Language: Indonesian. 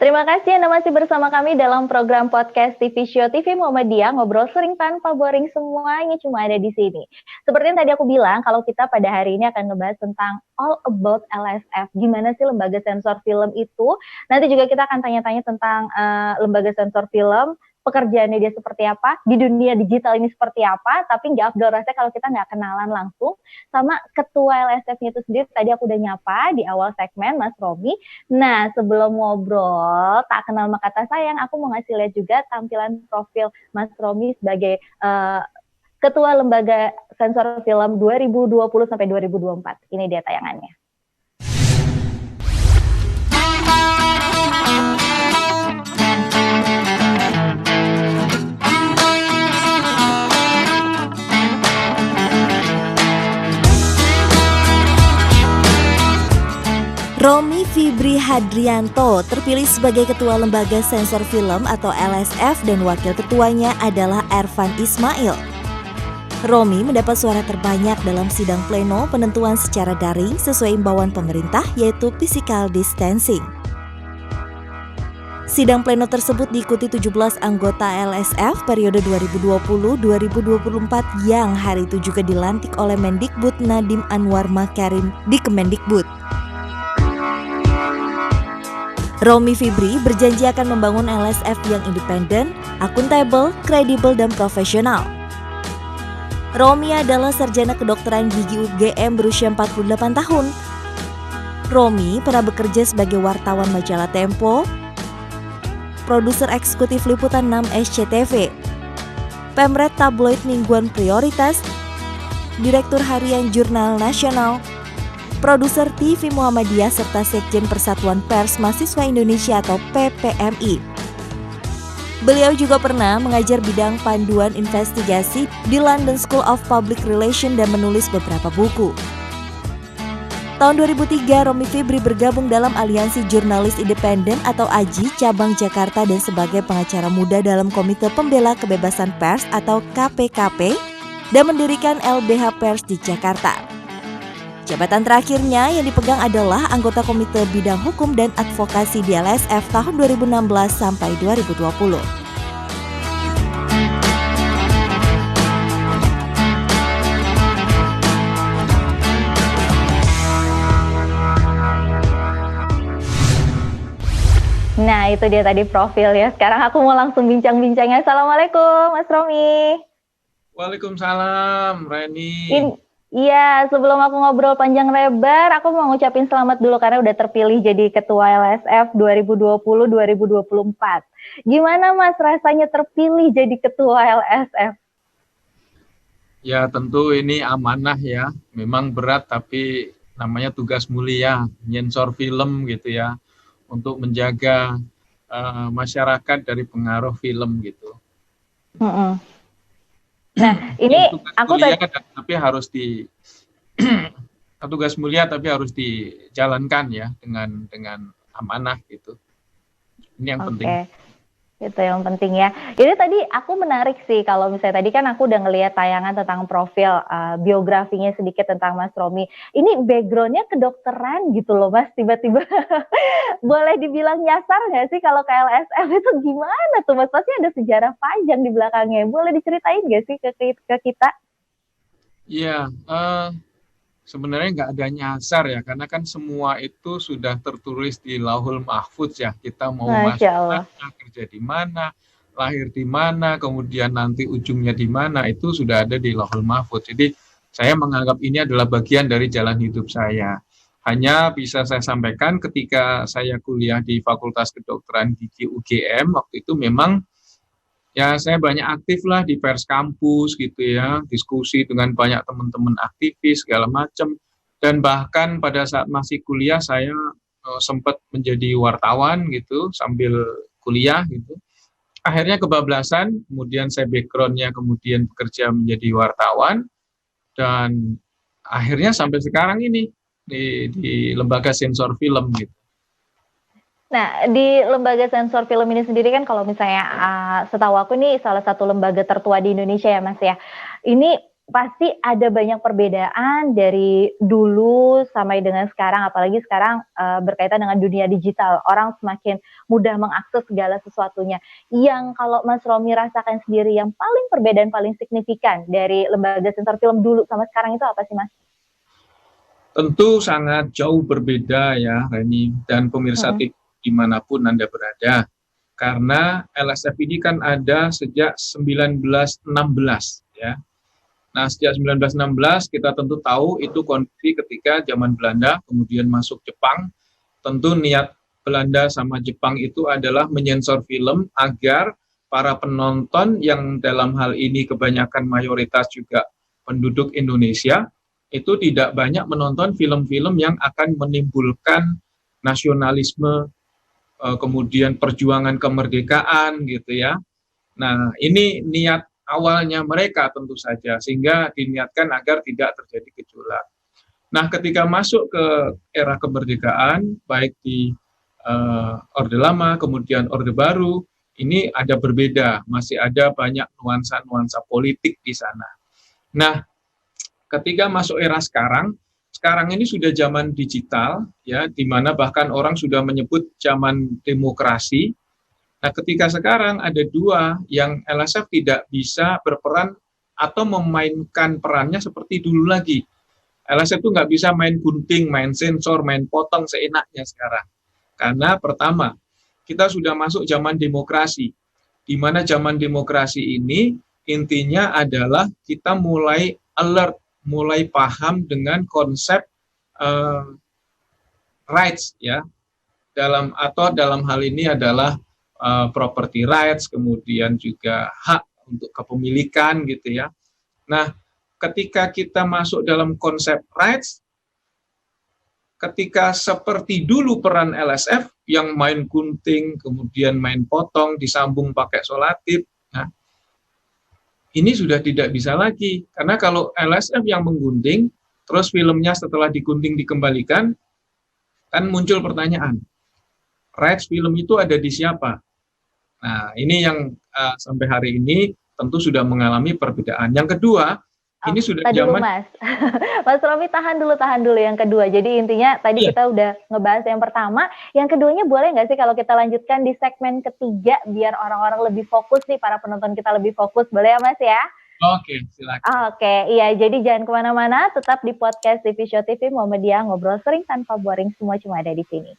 Terima kasih Anda masih bersama kami dalam program podcast TV Show TV Muhammadiyah, ngobrol sering tanpa boring, semuanya cuma ada di sini. Seperti yang tadi aku bilang, kalau kita pada hari ini akan ngebahas tentang all about LSF. Gimana sih lembaga sensor film itu? Nanti juga kita akan tanya-tanya tentang lembaga sensor film, pekerjaannya dia seperti apa, di dunia digital ini seperti apa, tapi nggak afdol rasanya kalau kita nggak kenalan langsung sama ketua LSF-nya itu sendiri. Tadi aku udah nyapa di awal segmen, Mas Romi. Nah, sebelum ngobrol, tak kenal maka kata sayang, aku mau ngasih lihat juga tampilan profil Mas Romi sebagai Ketua Lembaga Sensor Film 2020 sampai 2024. Ini dia tayangannya. Romi Fibri Hadrianto terpilih sebagai Ketua Lembaga Sensor Film atau LSF dan Wakil Ketuanya adalah Ervan Ismail. Romi mendapat suara terbanyak dalam sidang pleno penentuan secara daring sesuai imbauan pemerintah, yaitu physical distancing. Sidang pleno tersebut diikuti 17 anggota LSF periode 2020-2024 yang hari itu juga dilantik oleh Mendikbud Nadiem Anwar Makarim di Kemendikbud. Romi Fibri berjanji akan membangun LSF yang independen, akuntabel, kredibel, dan profesional. Romi adalah sarjana kedokteran gigi UGM berusia 48 tahun. Romi pernah bekerja sebagai wartawan majalah Tempo, produser eksekutif liputan 6 SCTV, pemret tabloid mingguan Prioritas, direktur harian Jurnal Nasional, produser TV Muhammadiyah serta Sekjen Persatuan Pers Mahasiswa Indonesia atau PPMI. Beliau juga pernah mengajar bidang panduan investigasi di London School of Public Relations dan menulis beberapa buku. Tahun 2003, Romi Fibri bergabung dalam Aliansi Jurnalis Independen atau AJI Cabang Jakarta dan sebagai pengacara muda dalam Komite Pembela Kebebasan Pers atau KPKP dan mendirikan LBH Pers di Jakarta. Jabatan terakhirnya yang dipegang adalah anggota Komite Bidang Hukum dan Advokasi di LSF tahun 2016 sampai 2020. Nah, itu dia tadi profil ya. Sekarang aku mau langsung bincang-bincangnya. Assalamualaikum, Mas Romi. Waalaikumsalam, Reni. Iya, sebelum aku ngobrol panjang lebar, aku mau ngucapin selamat dulu karena udah terpilih jadi Ketua LSF 2020-2024. Gimana Mas rasanya terpilih jadi Ketua LSF? Ya tentu ini amanah ya, memang berat tapi namanya tugas mulia, nyensor film gitu ya, untuk menjaga masyarakat dari pengaruh film gitu. Nah, ini aku tapi harus tugas mulia tapi harus dijalankan ya dengan amanah gitu. Ini yang penting. Itu yang penting ya. Ini tadi aku menarik sih kalau misalnya tadi kan aku udah ngelihat tayangan tentang profil biografinya sedikit tentang Mas Romi. Ini backgroundnya kedokteran gitu loh Mas, tiba-tiba boleh dibilang nyasar nggak sih kalau ke LSF itu gimana tuh Mas? Pasti ada sejarah panjang di belakangnya. Boleh diceritain nggak sih ke kita? Iya, sebenarnya nggak ada nyasar ya, karena kan semua itu sudah tertulis di Lauhul Mahfudz ya. Kita mau masuk mana, kerja di mana, lahir di mana, kemudian nanti ujungnya di mana, itu sudah ada di Lauhul Mahfudz. Jadi saya menganggap ini adalah bagian dari jalan hidup saya. Hanya bisa saya sampaikan ketika saya kuliah di Fakultas Kedokteran Gigi UGM, waktu itu memang ya saya banyak aktif lah di pers kampus gitu ya, diskusi dengan banyak teman-teman aktivis segala macam, dan bahkan pada saat masih kuliah saya sempat menjadi wartawan gitu sambil kuliah gitu. Akhirnya kebablasan, kemudian saya backgroundnya kemudian bekerja menjadi wartawan, dan akhirnya sampai sekarang ini di lembaga sensor film gitu. Nah, di lembaga sensor film ini sendiri kan kalau misalnya setahu aku ini salah satu lembaga tertua di Indonesia ya Mas ya. Ini pasti ada banyak perbedaan dari dulu sampai dengan sekarang, apalagi sekarang berkaitan dengan dunia digital. Orang semakin mudah mengakses segala sesuatunya. Yang kalau Mas Romi rasakan sendiri yang paling perbedaan paling signifikan dari lembaga sensor film dulu sama sekarang itu apa sih, Mas? Tentu sangat jauh berbeda ya, Reni, dan pemirsa TV dimanapun Anda berada. Karena LSF ini kan ada sejak 1916 ya. Nah, sejak 1916 kita tentu tahu itu kondisi ketika zaman Belanda kemudian masuk Jepang. Tentu niat Belanda sama Jepang itu adalah menyensor film agar para penonton yang dalam hal ini kebanyakan mayoritas juga penduduk Indonesia itu tidak banyak menonton film-film yang akan menimbulkan nasionalisme, kemudian perjuangan kemerdekaan gitu ya. Nah, ini niat awalnya mereka tentu saja, sehingga diniatkan agar tidak terjadi gejolak. Nah, ketika masuk ke era kemerdekaan, baik di Orde Lama, kemudian Orde Baru, ini ada berbeda, masih ada banyak nuansa-nuansa politik di sana. Nah, ketika masuk era sekarang ini sudah zaman digital, ya, di mana bahkan orang sudah menyebut zaman demokrasi. Nah, ketika sekarang ada dua yang LSF tidak bisa berperan atau memainkan perannya seperti dulu lagi. LSF itu nggak bisa main gunting, main sensor, main potong seenaknya sekarang. Karena pertama, kita sudah masuk zaman demokrasi, di mana zaman demokrasi ini intinya adalah kita mulai alert, mulai paham dengan konsep rights ya, dalam hal ini adalah property rights, kemudian juga hak untuk kepemilikan gitu ya. Nah, ketika kita masuk dalam konsep rights, ketika seperti dulu peran LSF yang main gunting, kemudian main potong, disambung pakai solatif, nah, ini sudah tidak bisa lagi. Karena kalau LSF yang menggunting, terus filmnya setelah digunting dikembalikan, kan muncul pertanyaan, rights film itu ada di siapa? Nah, ini yang sampai hari ini tentu sudah mengalami perbedaan. Yang kedua, ini sudah zaman... Mas. Mas Romi tahan dulu yang kedua. Jadi intinya tadi kita udah ngebahas yang pertama, yang keduanya boleh nggak sih kalau kita lanjutkan di segmen ketiga biar orang-orang lebih fokus nih, para penonton kita lebih fokus, boleh ya Mas ya? Oke, silakan. Oke, iya, jadi jangan kemana-mana, tetap di podcast TV Show TV Muhammadiyah, ngobrol sering tanpa boring, semua cuma ada di sini.